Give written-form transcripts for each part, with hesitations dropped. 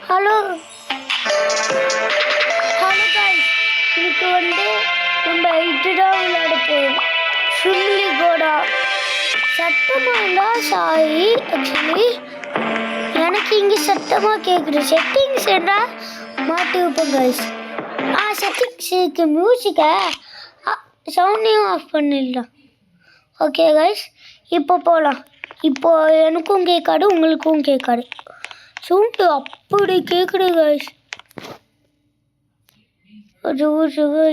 Hello hello guys, இன்னைக்கு நம்ம இதுதான் விளையாட போகிறோம். சிம்லி கோடா சத்தமாக சாரி. ஆக்சுவலி எனக்கு இங்கே சத்தமாக கேட்குது. செட்டிங்ஸ் என்ன மாட்டி வைப்போம் கைஸ். செட்டிங்ஸ் இருக்கு. மியூசிக்கை சவுண்டையும் ஆஃப் பண்ணிடலாம். ஓகே கைஸ், இப்போ போகலாம். இப்போ எனக்கும் கேட்காது, உங்களுக்கும் கேட்காது. சவுண்டு அப்படி கேட்குது கைஸ்.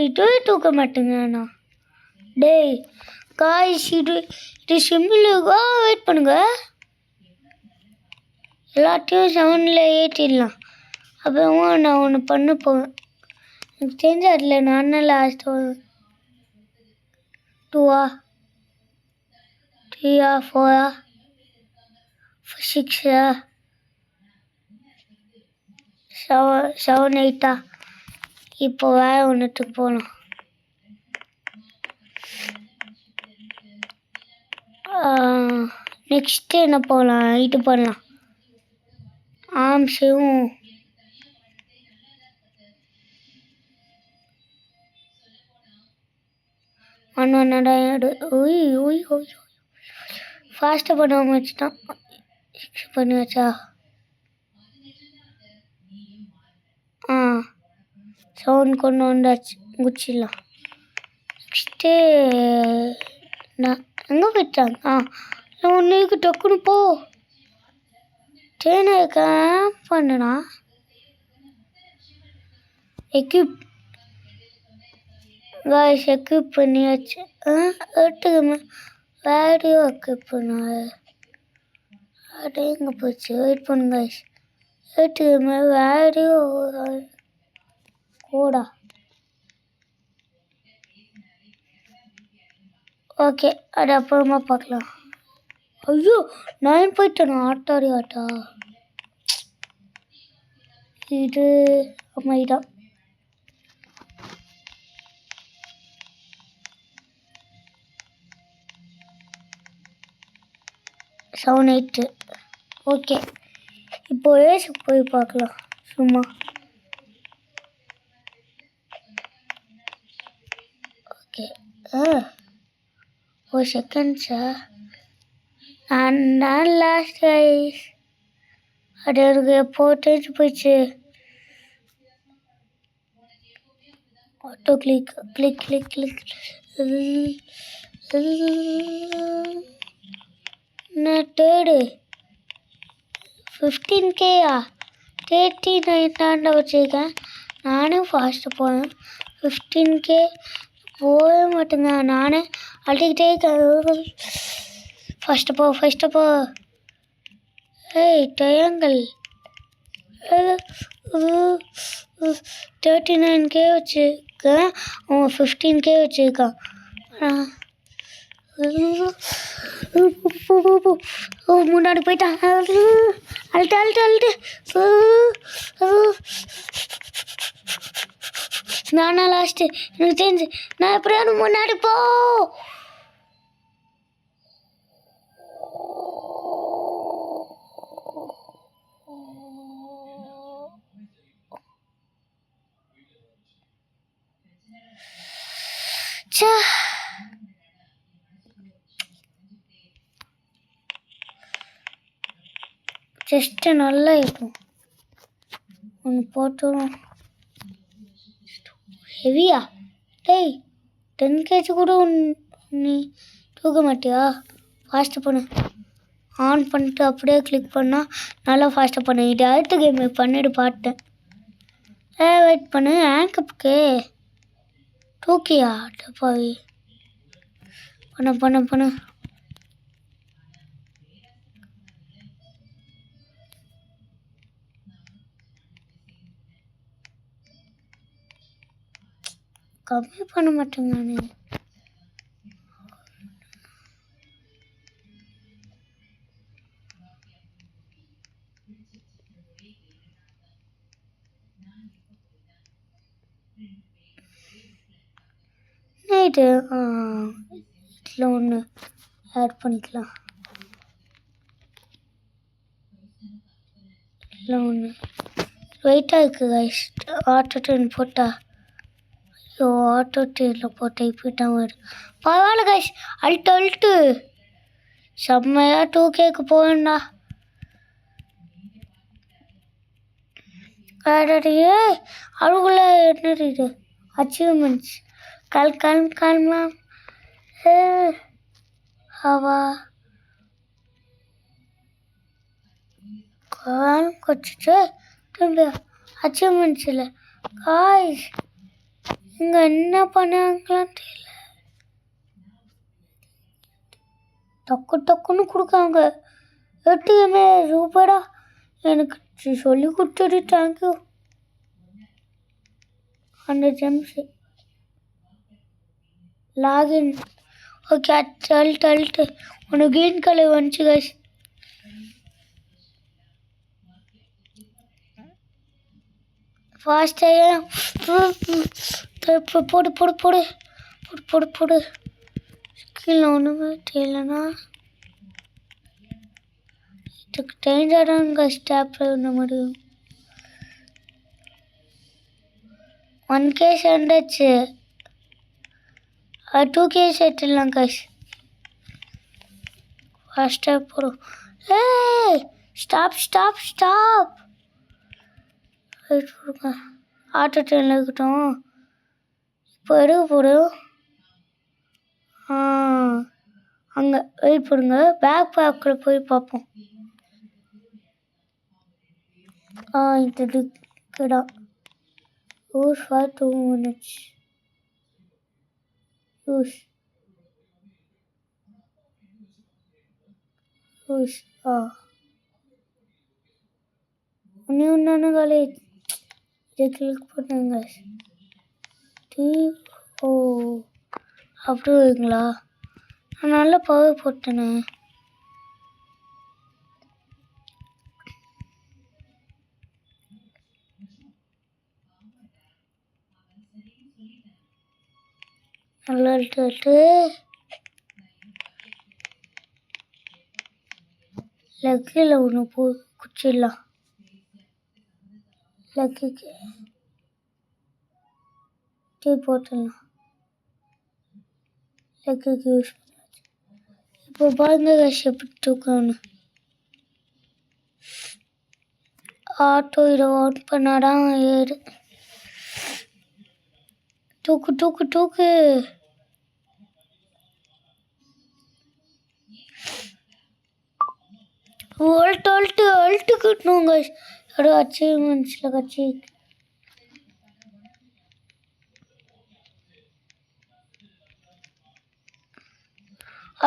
இதுவே தூக்க மாட்டேங்க நான். டேய் காய்ஸ், இது சிம்மிலுக்கா? வெயிட் பண்ணுங்க, எல்லாத்தையும் சவுண்டில் ஏற்றிடலாம். அப்புறமா நான் ஒன்று பண்ண போவேன். எனக்கு தெரிஞ்ச அதில் நான் லாஸ்ட் 2 3 4 6 7 8 இப்போ வேற ஒன்றுத்துக்கு போகலாம். நெக்ஸ்ட்டு என்ன போகலாம்? இது பண்ணலாம். ஆம்ஸும் ஃபாஸ்ட்டாக பண்ணாமல் வச்சுட்டான். பண்ணி வச்சா சவுண்ட் கொண்டு வந்தாச்சு. முடிச்சிடலாம். நெக்ஸ்ட்டு நான் எங்கே போயிட்டாங்க? ஒன்றுக்கு டக்குன்னு போ. ட்ரெயினை பண்ணுனா எக்யூப் காய்ஸ், எக்யூப் பண்ணியாச்சு. எடுத்துக்கமே வேடியோ எக்யூப் பண்ணாது. அது எங்கே போச்சு? வெயிட் பண்ணு காய்ஸ். எடுத்துக்கமே வேடியோ கோடா. ஓகே, அது அப்புறமா பார்க்கலாம். ஐயோ, நான் போயிட்டேன். ஆட்டாடி ஆட்டா இது அமைதான். செவன் 8. ஓகே, இப்போ ஏசுக்கு போய் பார்க்கலாம் சும்மா. ஓகே, ஒரு செகண்ட்ஸா நான் லாஸ்ட் கைஸ். அது எனக்கு போட்டு போயிடுச்சு. Auto click click click click. நான் தேர்டு 15K 39 தாண்ட வச்சுருக்கேன். நானும் ஃபாஸ்ட்டாக போனேன். 15K போகவே மாட்டேங்க. நானே அழுதுகிட்டே இருக்கேன். ஃபஸ்ட்டு போ. ஏய் டயங்கள் 39K வச்சுருக்கேன். அவன் 15K வச்சுருக்கான். முன்னாடி போயிட்டான். அழுட்டு நானா லாஸ்ட்டு. எனக்கு தெரிஞ்சு நான் எப்படியாவது முன்னாடி போ. ஜஸ்ட்டு நல்லா இருக்கும். ஒன்று போட்டோம். ஹெவியா? டேய் 10 kg கூட நீ தூக்க மாட்டியா? ஃபாஸ்ட்டாக பண்ணு. ஆன் பண்ணிட்டு அப்படியே கிளிக் பண்ணால் நல்லா ஃபாஸ்ட்டாக பண்ணு. இது அடுத்த கேம் பண்ணிட்டு பாட்டேன். வெயிட் பண்ணு. ஆங்கப்புக்கு தூக்கியா? டப்பாவி பண்ணு. கம்மி பண்ண மாட்டேங்க நான். இது இதில் ஒன்று ஆட் பண்ணிக்கலாம். இதில் ஒன்று வெயிட்டாக இருக்குது கைஸ். ஆட்டோ ட்ரெயின் போட்டால் ஐயோ ஆட்டோ ட்ரெயினில் போட்டால் இப்படி தான் வரும். பரவாயில்ல கைஸ், அல்ட்டு செம்மையாக 2Kக்கு போவேண்டா. வேறே அதுக்குள்ள என்னது இது அச்சீவ்மெண்ட்ஸ் கிளம்பலாம். ஹவா வச்சுட்டு திரும்பி அச்சீவ்மெண்ட்ஸ் இல்லை காய்ஸ். இங்கே என்ன பண்ணாங்களான்னு தெரியல. டக்குன்னு கொடுக்காங்க. எட்டுமே சூப்பரா எனக்கு சொல்லி கொடுத்துட்டு தேங்க்யூ. அந்த ஜெம்ஸ் லாகின் ஓகே. அல்ட்டு ஒன்று க்ரீன் கலர் வந்துச்சு கைஸ். ஃபாஸ்ட்டாக போடு போடு போடு போடு போடு போடு. கீழே ஒன்றுமே தெரியலனா இதுக்கு டேஞ்சராக ஸ்டாப் பண்ண முடியும். 1K சேர்ந்தாச்சு. 2K சேர்த்துடலாம் கைஸ். ஃபாஸ்ட்டாக போடும். ஸ்டாப் ஆட்டோ ட்ரெயினில் இருக்கட்டும். இப்போ எடுக்க போடும். அங்கே வெயிட் பண்ணுங்க. பேக்கில் போய் பார்ப்போம். இது இருக்குடா. Use for 2 minutes. யூஸ் ஒன்று காலேஜ் இதை கிளிக் பண்ணுங்க. அப்படிங்களா? நான் நல்ல பவர் போட்டேனே. நல்லா லக்கில் ஒன்று குச்சிடலாம். லக்கிக்கு டீ போட்டுடலாம். லக்கிக்கு யூஸ் பண்ணாச்சு. இப்போ பாருங்க எப்படி தூக்கணும். ஆட்டோ இதை ஆன் பண்ணாதான் ஏறு. தூக்கு அல்ட்டு கட்டணும் கைஸ். யாரோ அச்சீவ்மெண்ட்ஸில் கட்சி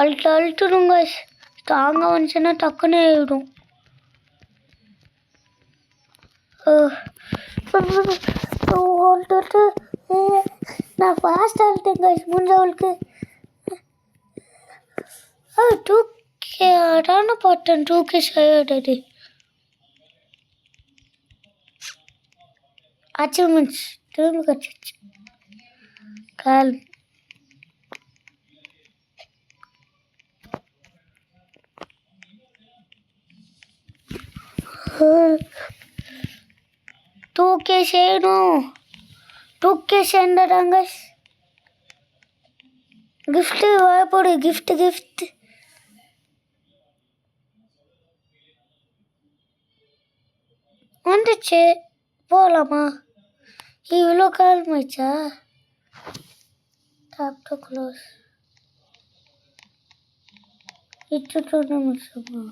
அல்ட்டுடும் கைஸ். ஸ்ட்ராங்காக வந்துச்சுன்னா டக்குன்னு ஏறிடும். நான் ஃபாஸ்ட்டாக ஆகிட்டேன் கைஸ். முடிஞ்சவளுக்கு 2K அடான போட்டேன். 2K ஷேர்டு அச்சீவ்மெண்ட்ஸ் திரும்ப கிடச்சிச்சு. கால் 2K செய்யணும். 2K சேர்ந்துடாங்க. கிஃப்ட்டு வரப்போடு. கிஃப்ட் வந்துச்சு. போகலாமா? இவ்வளோ காலமாச்சா? டாப் க்ளோஸ் இட்டு 2 நிமிஷமா?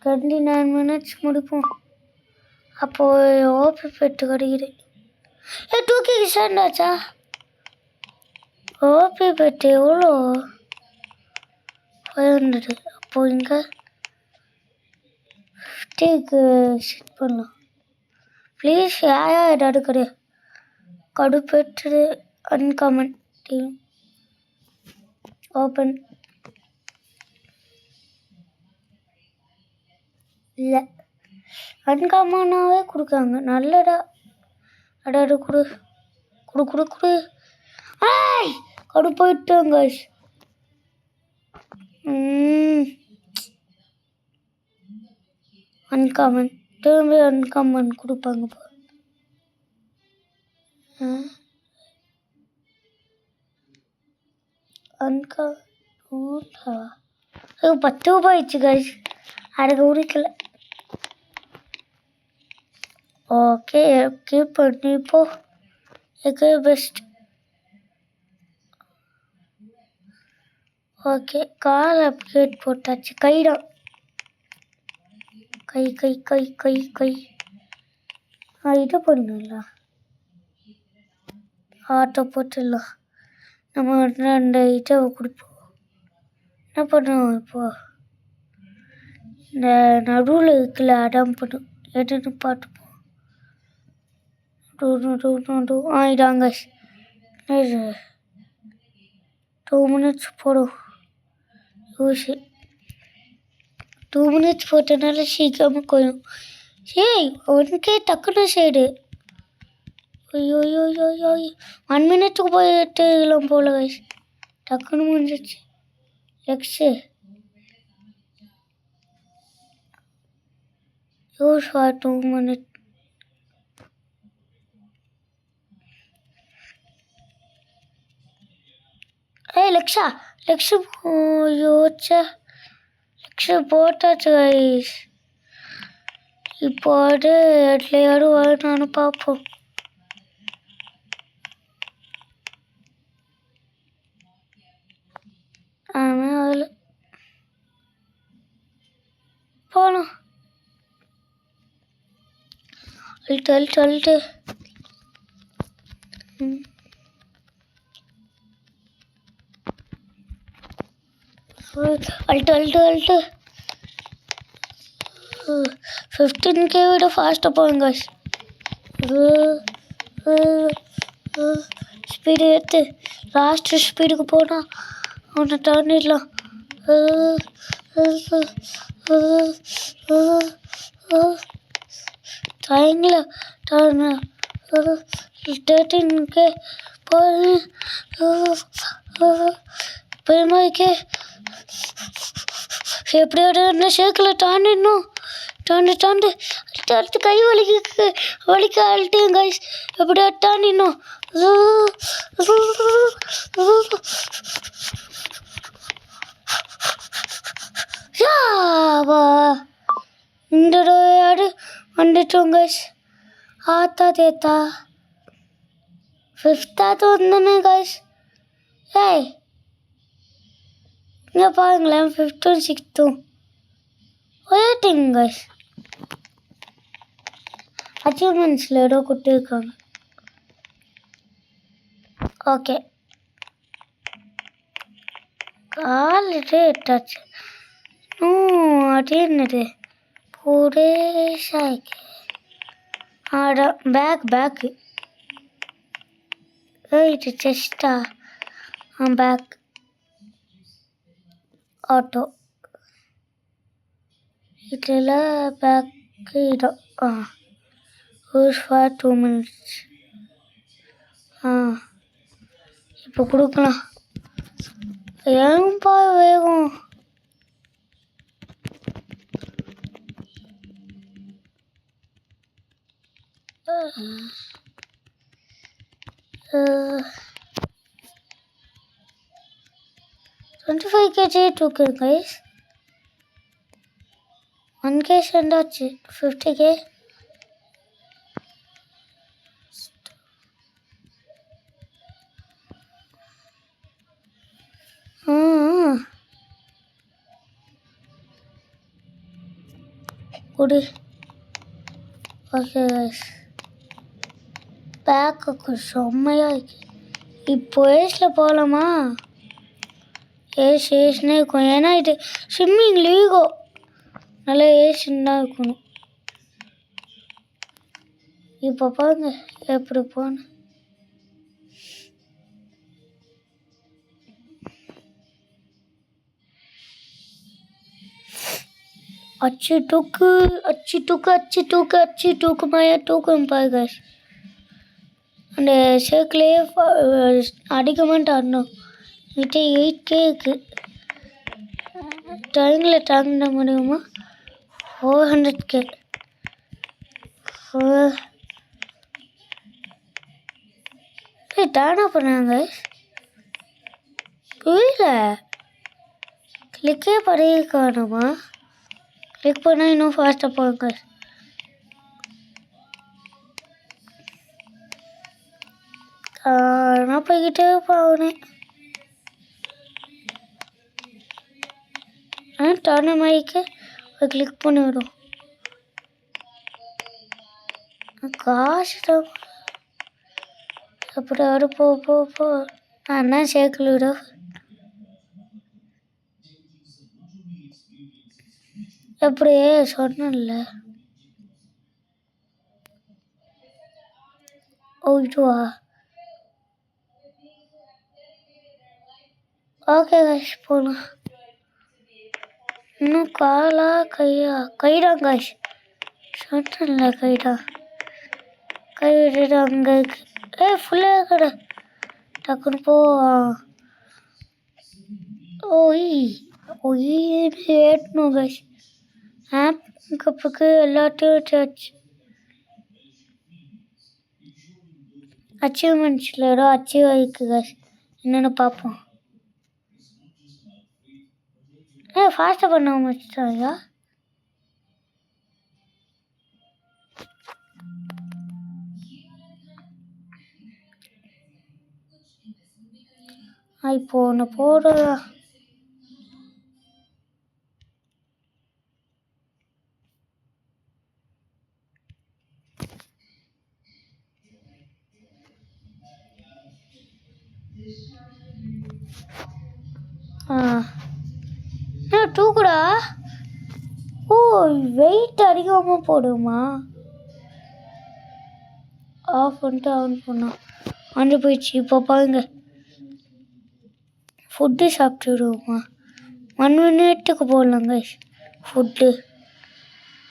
29 minutes முடிப்போம். அப்போது ஓபி பெட்டு கிடைக்குது. 2K சேர்ந்தாச்சா? ஓபி பெட்டு எவ்வளோ? 500. அப்போது இங்கே 50க்கு செட் பண்ணலாம். ப்ளீஸ் ஏதாவது கிடையாது. கடுப்பெட்டு அன்காமன் டீம் ஓப்பன் இல்லை. அன்காமனாகவே கொடுக்காங்க. நல்லடா. அடாடு கொடு. கடுப்பாயிட்டாங்க. அன்காமன் திரும்பி அன்காமன் கொடுப்பாங்க போ. அது 10 ரூபாய் ஆயிடுச்சு கைஸ். அதுக்கு உரிக்கல. ஓகே கீப் பண்ணி போ. எங்கே பெஸ்ட். ஓகே கால் அப்கிரேட் போட்டாச்சு. கைதான் கை கை கை கை கை இது பண்ணலாம். ஆட்டோ போட்டுடலாம். நம்ம அந்த இதை கொடுப்போம். என்ன பண்ணுவோம் இப்போ? இந்த நடுவில் இருக்குல்ல அடம் பண்ணும். எதுன்னு பார்த்துப்போம். இதாங்க 2 minutes போடும். யூசி 2 minutes போட்டனால சீக்கிரமாக கோயும். ஏய் 1K டக்குன்னு சைடு. ஐயோ 1 minute போயிட்டு எல்லாம் போல கைஸ். டக்குன்னு முடிஞ்சிச்சு. X use for 2 minutes. ஏய் லக்ஷா யோச்சா லக்ஷா போட்டாச்சு கைஸ். இப்போ அது இடத்துல யாரும் வரணும்னு பார்ப்போம். ஆமாம் அதில் போகலாம். அல்ட்டு அல்ட்டு 15K விட ஃபாஸ்ட்டாக போங்க கைஸ். ஸ்பீடு எடுத்து லாஸ்ட் ஸ்பீடுக்கு போனால் அவனை தாண்டிடலாம். ட்ரைனில் 13K போய் பெருமாக்கே எப்படியோட என்ன சேர்க்கல தாண்டிடணும். தாண்டு அடுத்து கை வலிக்க அழுட்டேன் கைஸ். எப்படியா தாண்டிடணும். இந்த யாரு வந்துட்டோம் கைஸ். ஆத்தா தேத்தா 5th வந்தோன்னே கைஸ். ஏய் இங்கே பாருங்களேன் 5th 6th வெயிட்டிங் கைஸ். அச்சீவ்மெண்ட்ஸில் ஏதோ கொடுத்துருக்காங்க. ஓகே காலிட்டு எட்டாச்சு. அது என்னது பூரே சாய்க்கு ஆடா பேக்கு இது செஸ்டா பேக் ஆட்டோ இதில் பேக்கு இடம் யூஸ் ஃபார் 2 minutes. இப்போ கொடுக்கலாம். ஏன்பா வேகம். Uh, 25 kg 2K guys. 1K செண்டாச்சு. 50K குடி. ஓகே guys பேக்கு செம்மையாக இருக்கு. இப்போ ஏஸில் போகலாமா? ஏஸ்னே இருக்கும். ஏன்னா இது ஸ்விம்மிங் லீகோ நல்லா ஏஸ்ன்னு தான் இருக்கணும். இப்போ பாருங்க எப்படி போன. அச்சு தூக்கு மாயா தூக்கும் பாருங்க. அந்த சர்க்கிளே அடிக்க மாட்டாடணும். கிட்டே 8K இருக்கு. டைமில் தாங்கிட முடியுமா? 400K. டேர்ன் ஆஃப் பண்ணாங்க. புரியல. கிளிக்கே பண்ணியிருக்கானுமா? கிளிக் பண்ணால் இன்னும் ஃபாஸ்ட்டாக போங்க. நான் போய்கிட்டே போனேன். டர்ன் மைக்கு கிளிக் பண்ணிவிடும். காசு தான் அப்படி அவரு போ அண்ணா சேர்க்கல விட. எப்படியே சொன்னல. ஓ இதுவா? ஓகே காஷ் போகலாம். இன்னும் காலா கைதான் காஷ் சொன்னல. கைதான் கை விட்டுட்டு அங்கே ஃபுல்லாக கடை டக்குன்னு போ. ஏற்றணும் காஷ். ஆப் கப்புக்கு எல்லாத்தையும் வச்சாச்சு. அச்சீவ்மெண்ட்ஸில் ஏதோ அச்சீவ் ஆகிருக்கு காஷ். என்னென்னு பார்ப்போம். ஃபாஸ்ட்டாக பண்ண முடிச்சிட்டாயா? இப்போ ஒன்று போடுறா. தூக்குடா. ஓ வெயிட் அதிகமாக போடுமா? ஆஃப் பண்ணிட்டு ஆன் பண்ணா ஆண்டு போயிடுச்சு. இப்போ பாருங்க. ஃபுட்டு சாப்பிட்டுடுவோமா? 1 மினிட்டுக்கு போடலாங்க ஃபுட்டு.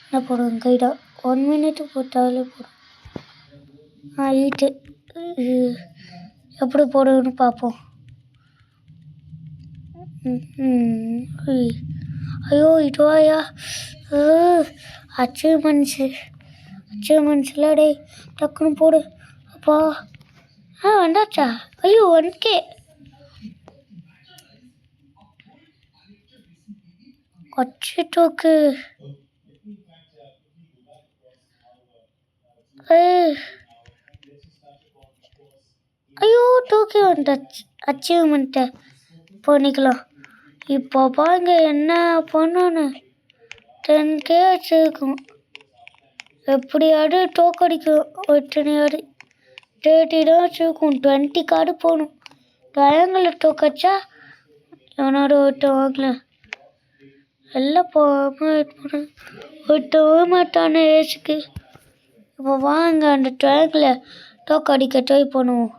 என்ன போடுவோம்? கைடா 1 மினிட்டுக்கு போட்டாலே போடும். ஈட்டு எப்படி போடுன்னு பார்ப்போம். ஐயோ இதுவாயா? அச்சீவ்மெண்ட்ஸில் டே டக்குன்னு போடு. அப்பா வந்தாச்சா? ஐயோ 1K. டோக்கு ஐயோ 2K வந்துச்சு. அச்சீவ்மெண்ட்டை பண்ணிக்கலாம். இப்போ பாருங்க என்ன பண்ணோன்னு 10K வச்சுருக்கோம். எப்படியாவது டோக்கு அடிக்கும். எத்தனையாவது 30 தான் வச்சுருக்கோம். 20 கார்டு போகணும். டயங்களில் டோக்கச்சா எவனோட ஒருத்த வாங்கல. எல்லாம் போகாமல் வெயிட் பண்ண ஒருத்தவே மாட்டானே ஏசுக்கு. இப்போ வாங்க அந்த ட்ராங்கில் டோக்கு அடிக்க ட்ரை பண்ணுவோம்.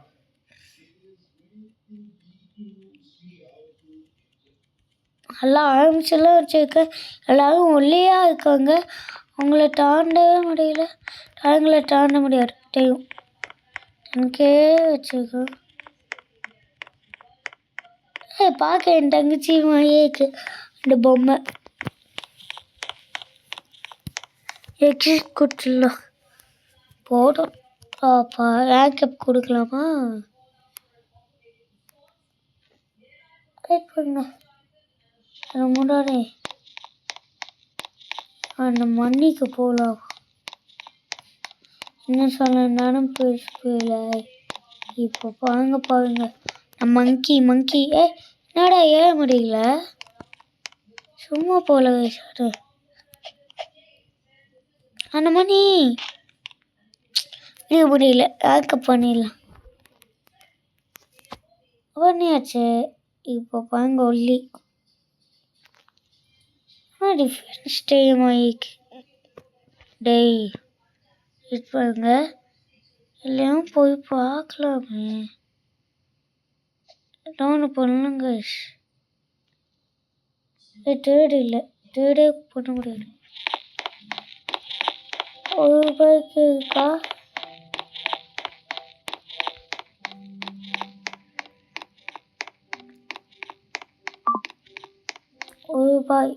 எல்லாம் ஆரம்பிச்செல்லாம் வச்சுருக்கேன். எல்லோரும் ஒல்லியாக இருக்காங்க. அவங்கள தாண்டவே முடியல. ட்ராங்கில் தாண்ட முடியாது. தெரியும் எனக்கே வச்சுருக்கேன். பார்க்க என் தங்கச்சி மாதிரியே இருக்கு இந்த பொம்மை. எக்ஸிட் கொடுத்துடலாம். போதும். அப்பா ரேங்கப் கொடுக்கலாமா? வெயிட் பண்ணுங்க. அது முன்னாடி அந்த மண்ணிக்கு போகலாம். என்ன சொல்ல நானும் போயில. இப்போ பாருங்க மங்கி என்னடா ஏற முடியல. சும்மா போல சார். அந்த மணி இது முடியல. ரேக்கப் பண்ணியாச்சு. இப்போ பாருங்க ஒல்லி டிஃபரன்ஸ் டைம் ஆகிக்கு. டேய் பாருங்க எல்லாம் போய் பார்க்கலாமே. டவுன் பண்ணலங்க. தேர்டு இல்லை. தேர்டே பண்ண முடியாது. ₹1 இருக்கா? ₹1.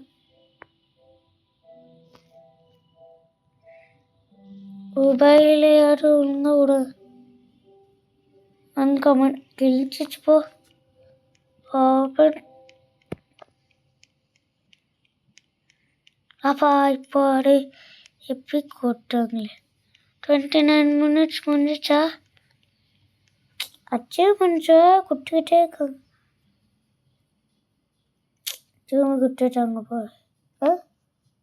மொபைல் யாரும் ஒழுங்காக விட அன்கமன் கிழிச்சிச்சு போ. ஓப்பன். அப்பா இப்போ அடே எப்படி கொட்டுறாங்களே. 29 minutes முடிஞ்சிச்சா? அச்சீவ்மெண்ட்ஸை கொடுத்துக்கிட்டே இருக்காங்க. திரும்ப கொடுத்துட்டாங்க போ.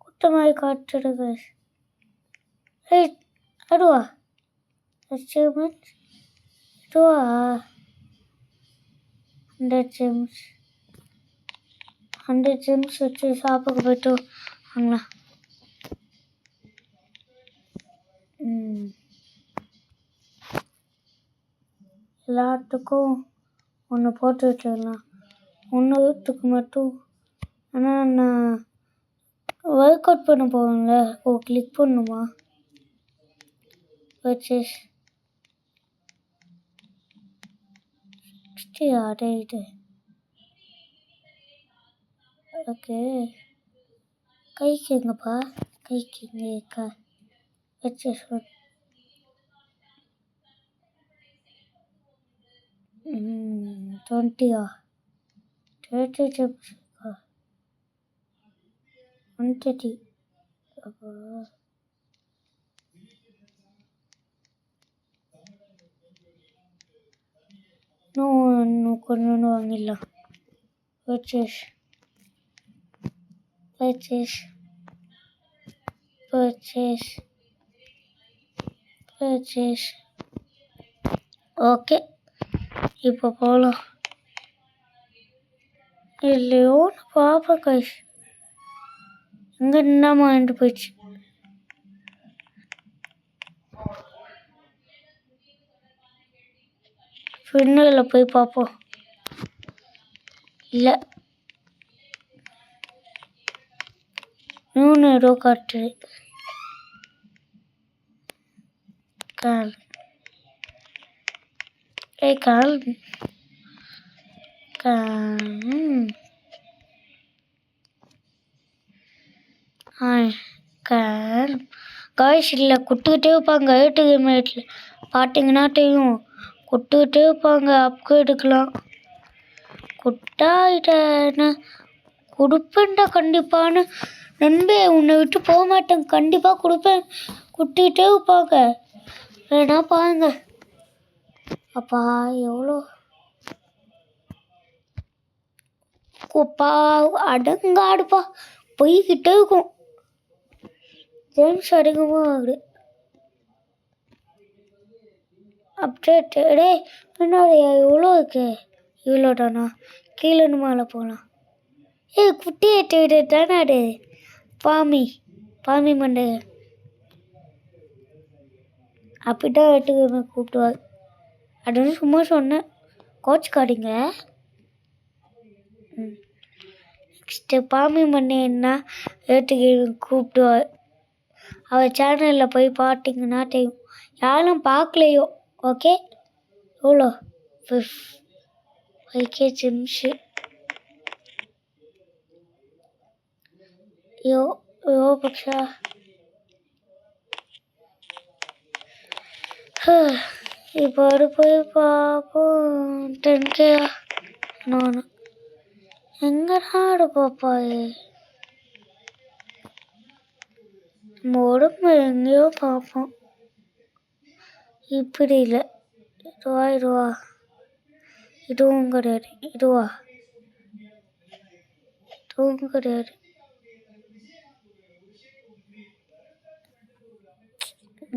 குட்ட மாதிரி காட்டுறது. ஏய் அதுவா அச்சீவ்மெண்ட்? இதுவா 100 gems. 100 gems வச்சு சாப்பிட போய்ட்டு வாங்கலாம். எல்லாத்துக்கும் ஒன்று போட்டு வச்சிடலாம். ஒன்றுத்துக்கு மட்டும். ஆனால் நான் ஒர்க் அவுட் பண்ண போவேன்ல. கிளிக் பண்ணுமா? பர்ச்சேஸ் 60 ஆடே இது. ஓகே கைக்கு எங்கப்பா? கைக்கு இங்கே இருக்கா? பர்ச்சேஸ் 20 30 gems இருக்கா? 130. அப்போ இன்னும் கொஞ்சம் வாங்கிடலாம். Purchase purchase purchase purchase. Okay இப்போ போகலாம். இல்லையோன்னு பார்ப்பேன் கைஸ். இங்கே நின்னாம வாங்கிட்டு போயிடுச்சு. பின்னில் போய் பார்ப்போம். இல்லை 300 காட்டுது. கால் கால் கால் காய்ஸ் இல்லை கொடுத்துக்கிட்டே இருப்பாங்க. ஏடிஎம்ல பார்த்தீங்கன்னா தெரியும். கொடுத்துக்கிட்டே இருப்பாங்க. அப்கிரேடுக்கலாம் கொடுத்தாயிட்டேன்னு கொடுப்பேன்டா கண்டிப்பான்னு நம்பி உன்னை விட்டு போக மாட்டேன். கண்டிப்பாக கொடுப்பேன். கொடுத்துக்கிட்டே இருப்பாங்க. வேணா பாருங்க. அப்பா எவ்வளோ அடங்காடுப்பா போய்கிட்டே இருக்கும். ஜேம்ஸ் அதிகமாக ஆகுது. அப்டேட் டே பின்னாடி எவ்வளோ இருக்கு? இவ்வளோ தானா? கீழே மேலே போகலாம். குட்டி எட்டு தானே அது. பாமி மண்டை அப்படிதான் எட்டுக்குமே கூப்பிடுவார். அது வந்து சும்மா சொன்னேன். கோச் காடிங்க. நெக்ஸ்ட்டு பாமி மண்டைன்னா ஏட்டுக்கு கூப்பிடுவார். அவர் சேனலில் போய் பார்த்தீங்கன்னா தெரியும். யாரும் பார்க்கலையோ. ஓகே எவ்வளோ 5K ஜிம்ஸு. பக்ஷா இப்போ போய் பார்ப்போம். 10K நான் எங்கடா பாப்பாயே. நம்ம உடம்பு எங்கேயோ பார்ப்போம். இப்படி இல்லை. இதுவா இதுவும் கிடையாது. இதுவும் கிடையாது.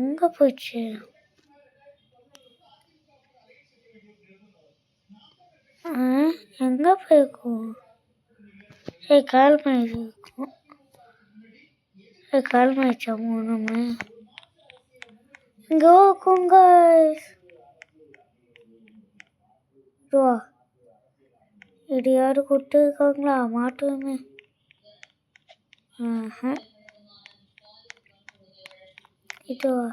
எங்கே போயிடுச்சு? எங்கே போயிருக்கும்? கால் பண்ணிருக்கும். கால் பண்ணிச்சா மூணுமே இங்கே இருக்குங்க. இதுவா இது யாரு கொடுத்துருக்காங்களா? மாட்டுமே. இதுவா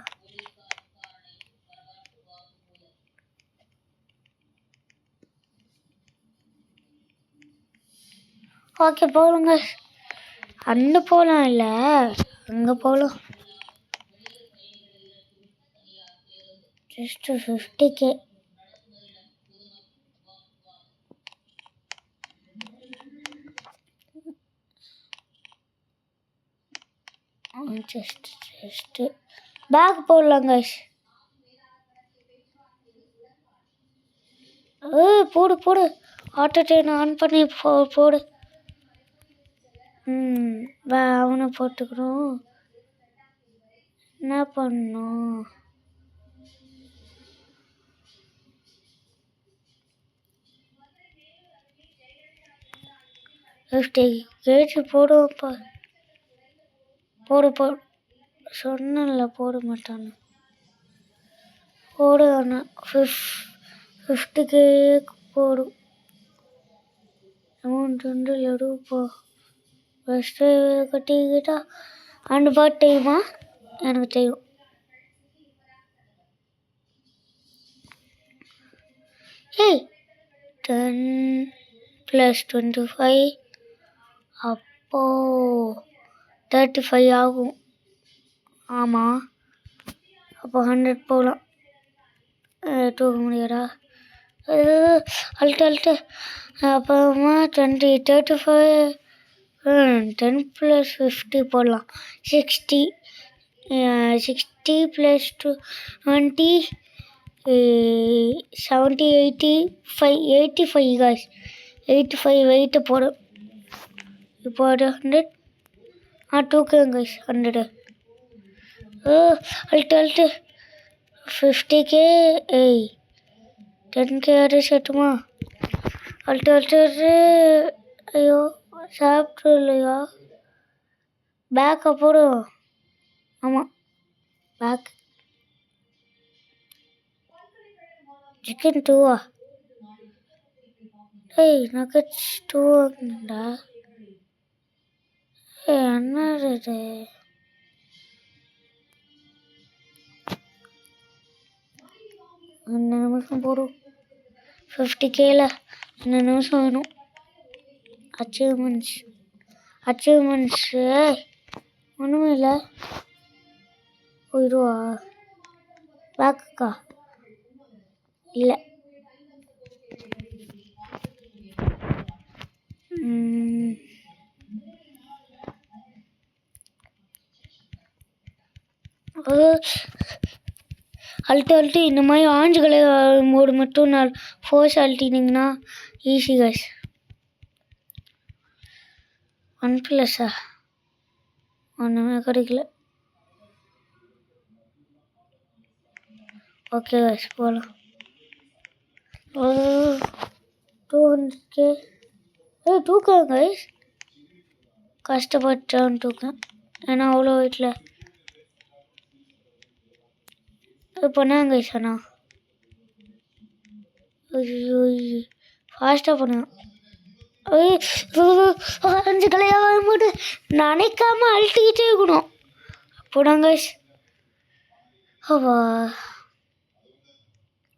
ஓகே போகலாங்க. அங்கே போகலாம் இல்லை அங்கே போகலாம். Just 50K. ஜஸ்ட் பேக் போடலாம் கைஸ். போடு போடு, ஆட்டோ ட்ரெயின் ஆன் பண்ணி போடு. அவனை போட்டுக்கிறோம். என்ன பண்ணோம்? 50 கேஜி போடுவோம்ப்பா. போடு சொன்னல போட மாட்டான்னு. போடு அண்ணா. 50K போடும். அமௌண்ட் வந்து லடுப்பா. ஃபஸ்ட்டு கட்டிக்கிட்டா அந்த பாட்டு தெரியுமா? எனக்கு தெரியும். ஏய் 10 + 25 அப்போ 35 ஆகும். ஆமாம், அப்போ 100 போகலாம். தூக்க முடியாதா? அல்ட்டு அப்புறமா 20 35 10 + 50 போடலாம். 60 + 20 70 85 guys. 85 வெயிட்டு போடு. இப்போ 100 தூக்குங்க guys. 100 ult 50K. 10K சேர்த்துமா? Ult ஐயோ சாப்பிட்டு இல்லையா? பேக்கை போடு. ஆமாம், பேக். Chicken 2 nuggets 2 வாங்கினேன்டா. என்னது இது? அந்த நிமிஷம் போடும். 50Kல 2 நிமிஷம் வேணும். அச்சீவ்மெண்ட்ஸ் ஒன்றுமே இல்லை. போயிடுவா பேக்குக்கா? இல்லை. அல்ட்டு இந்த மாதிரி ஆஞ்சுகளை மோடு மட்டும் நான் ஃபோர்ஸ் அல்ட்டினீங்கன்னா ஈஸி கைஸ். 1+ஆ? ஒன்றுமே கிடைக்கல. ஓகே கைஸ், போகலாம். 200K. தூக்கம் கைஸ். கஷ்டப்பட்டான்னு தூக்கம். ஏன்னா அவ்வளோ வீட்டில் பண்ணாங்க கைஸ். அண்ணா ஃபாஸ்ட்டாக பண்ணுவேன். 5 கலையாக வரும்போது நினைக்காம அழுத்திக்கிட்டே இருக்கணும். போடாங்க கைஸ். அவா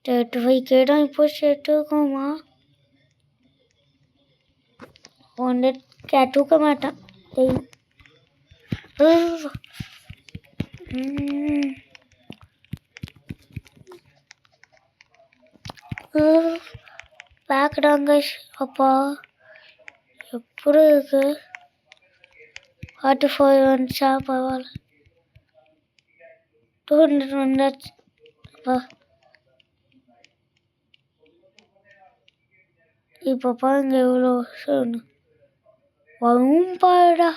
35K தான் இப்போ சேர்த்துக்கோமா? 100K தூக்க மாட்டேன். பேக்கடாங்க அப்பா. எப்படி இருக்கு? 45 வந்துச்சா? பரவாயில்ல. 200 வந்தாச்சு. அப்பா இப்போ பாருங்க எவ்வளோ வரும் பாருடா.